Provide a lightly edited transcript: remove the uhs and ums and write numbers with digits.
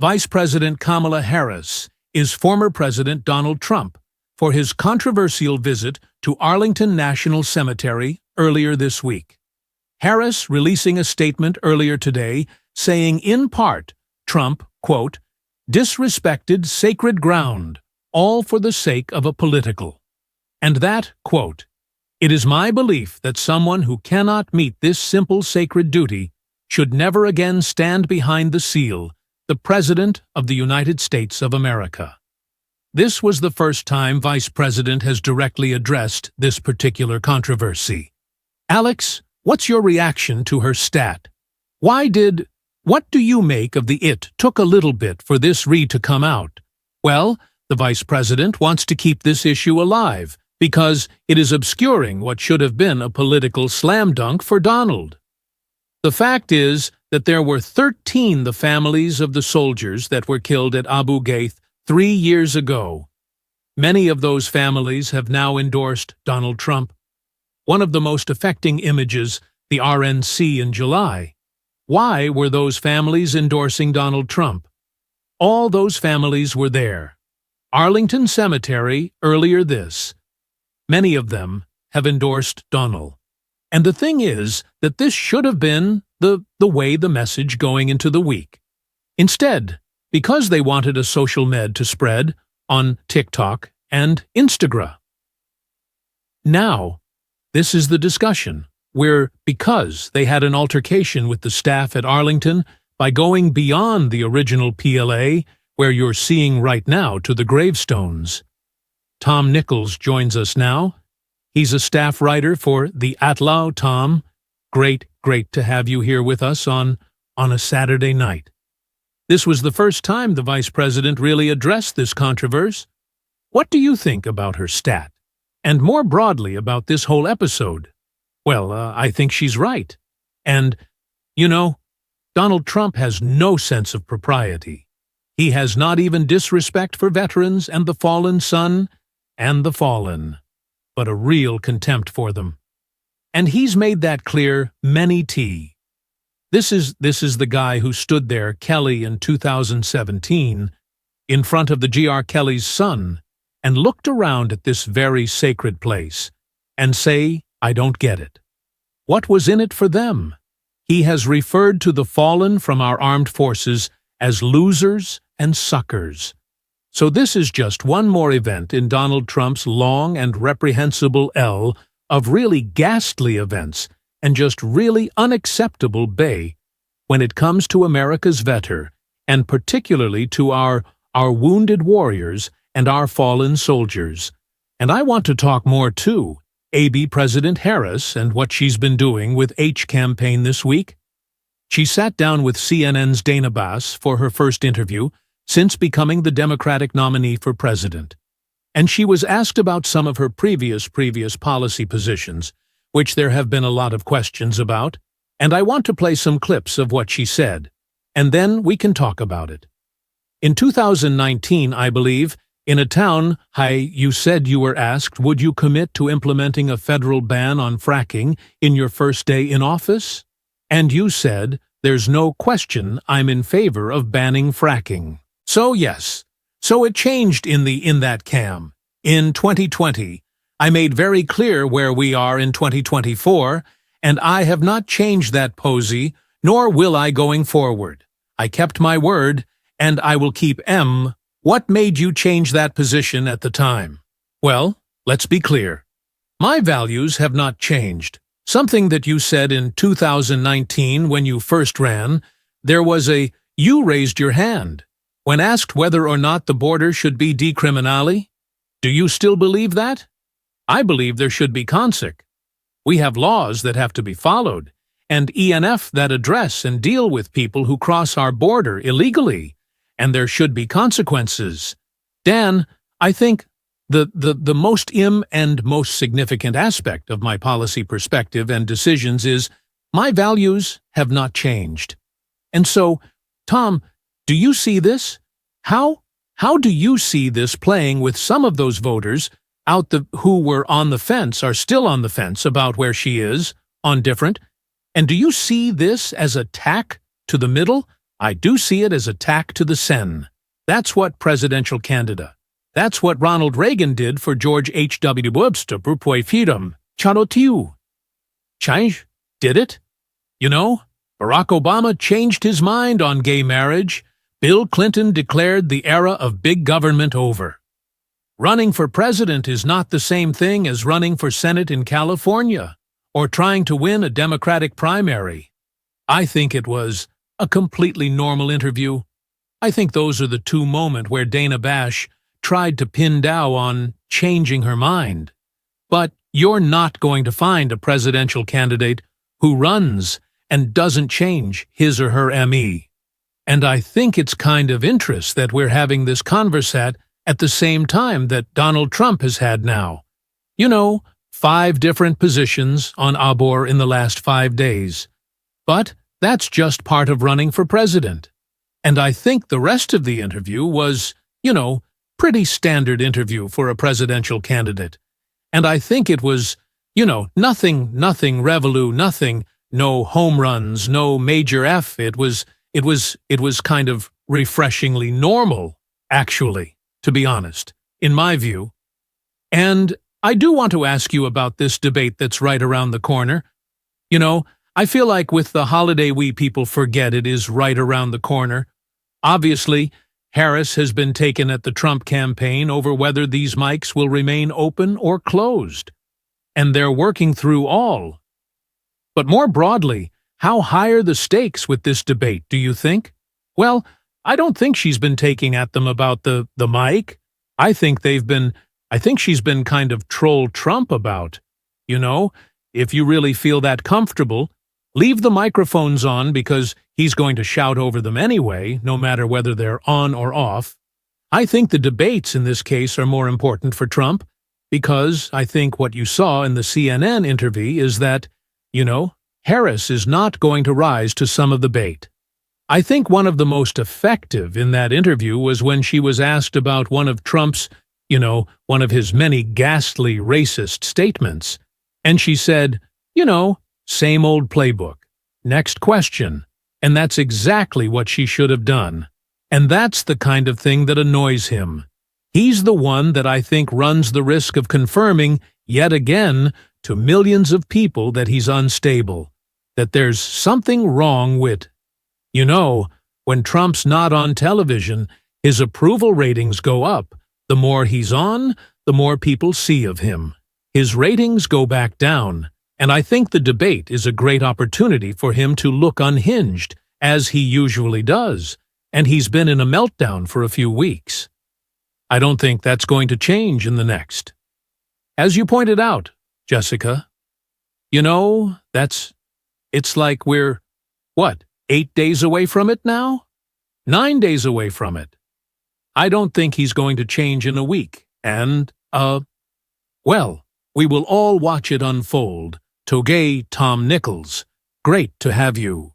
Vice President Kamala Harris is former President Donald Trump for his controversial visit to Arlington National Cemetery earlier this week. Harris releasing a statement earlier today saying in part, Trump, quote, disrespected sacred ground, all for the sake of a political. And that, quote, it is my belief that someone who cannot meet this simple sacred duty should never again stand behind the seal, the President of the United States of America. This was the first time Vice President has directly addressed this particular controversy. Alex, what's your reaction to her stat? What do you make of the "it took a little bit for this read to come out"? Well, the Vice President wants to keep this issue alive because it is obscuring what should have been a political slam dunk for Donald. The fact is that there were 13 the families of the soldiers that were killed at Abu Ghraib 3 years ago. Many of those families have now endorsed Donald Trump. One of the most affecting images, the RNC in July. Why were those families endorsing Donald Trump? All those families were there. Arlington Cemetery earlier this. Many of them have endorsed Donald. And the thing is that this should have been the way the message going into the week. Instead, because they wanted a social med to spread on TikTok and Instagram. Now, this is the discussion, where because they had an altercation with the staff at Arlington by going beyond the original PLA, where you're seeing right now to the gravestones. Tom Nichols joins us now. He's a staff writer for the Atlaw. Tom, great to have you here with us on a Saturday night. This was the first time the Vice President really addressed this controversy. What do you think about her stat? And more broadly about this whole episode? Well, I think she's right. And, you know, Donald Trump has no sense of propriety. He has not even disrespect for veterans and the fallen son and the fallen, but a real contempt for them. And he's made that clear many times. This is the guy who stood there, Kelly, in 2017, in front of the G.R. Kelly's son, and looked around at this very sacred place and say, I don't get it. What was in it for them? He has referred to the fallen from our armed forces as losers and suckers. So this is just one more event in Donald Trump's long and reprehensible L of really ghastly events and just really unacceptable bay when it comes to America's veteran, and particularly to our wounded warriors and our fallen soldiers. And I want to talk more too, AB President Harris and what she's been doing with H campaign this week. She sat down with CNN's Dana Bass for her first interview since becoming the Democratic nominee for president. And she was asked about some of her previous policy positions, which there have been a lot of questions about, and I want to play some clips of what she said, and then we can talk about it. In 2019, I believe, in a town, you said you were asked, would you commit to implementing a federal ban on fracking in your first day in office? And you said, there's no question I'm in favor of banning fracking. So yes, so it changed in that cam. In 2020, I made very clear where we are in 2024, and I have not changed that posy, nor will I going forward. I kept my word, and I will keep M. What made you change that position at the time? Well, let's be clear. My values have not changed. Something that you said in 2019 when you first ran, there was you raised your hand. When asked whether or not the border should be decriminalized, do you still believe that? I believe there should be consequences. We have laws that have to be followed, and ENF that address and deal with people who cross our border illegally, and there should be consequences. Dan, I think the most and most significant aspect of my policy perspective and decisions is my values have not changed. And so, Tom, do you see this? How do you see this playing with some of those voters who were on the fence, are still on the fence about where she is, on different? And do you see this as a tack to the middle, I do see it as a tack to the Sen. That's what presidential candidate. That's what Ronald Reagan did for George H.W. Bush to freedom. Chanotiu. Change? Did it? You know, Barack Obama changed his mind on gay marriage. Bill Clinton declared the era of big government over. Running for president is not the same thing as running for Senate in California or trying to win a Democratic primary. I think it was a completely normal interview. I think those are the two moments where Dana Bash tried to pin Dow on changing her mind. But you're not going to find a presidential candidate who runs and doesn't change his or her ME. And I think it's kind of interest that we're having this conversation at the same time that Donald Trump has had now. You know, 5 different positions on Abor in the last 5 days. But that's just part of running for president. And I think the rest of the interview was, pretty standard interview for a presidential candidate. And I think it was, nothing revolu, nothing, no home runs, no major F. It was kind of refreshingly normal, actually, to be honest, in my view. And I do want to ask you about this debate that's right around the corner. I feel like with the holiday we people forget it is right around the corner. Obviously, Harris has been taken at the Trump campaign over whether these mics will remain open or closed. And they're working through all. But more broadly, how high are the stakes with this debate, do you think? Well, I don't think she's been taking at them about the mic. I think she's been kind of troll Trump about. If you really feel that comfortable, leave the microphones on because he's going to shout over them anyway, no matter whether they're on or off. I think the debates in this case are more important for Trump because I think what you saw in the CNN interview is that, Harris is not going to rise to some of the bait. I think one of the most effective in that interview was when she was asked about one of Trump's, one of his many ghastly racist statements. And she said, same old playbook. Next question. And that's exactly what she should have done. And that's the kind of thing that annoys him. He's the one that I think runs the risk of confirming, yet again, to millions of people that he's unstable, that there's something wrong with. When Trump's not on television, his approval ratings go up. The more he's on, the more people see of him. His ratings go back down. And I think the debate is a great opportunity for him to look unhinged, as he usually does, and he's been in a meltdown for a few weeks. I don't think that's going to change in the next. As you pointed out, Jessica, it's like we're, 8 days away from it now? 9 days away from it. I don't think he's going to change in a week, and, we will all watch it unfold. Togay Tom Nichols, great to have you.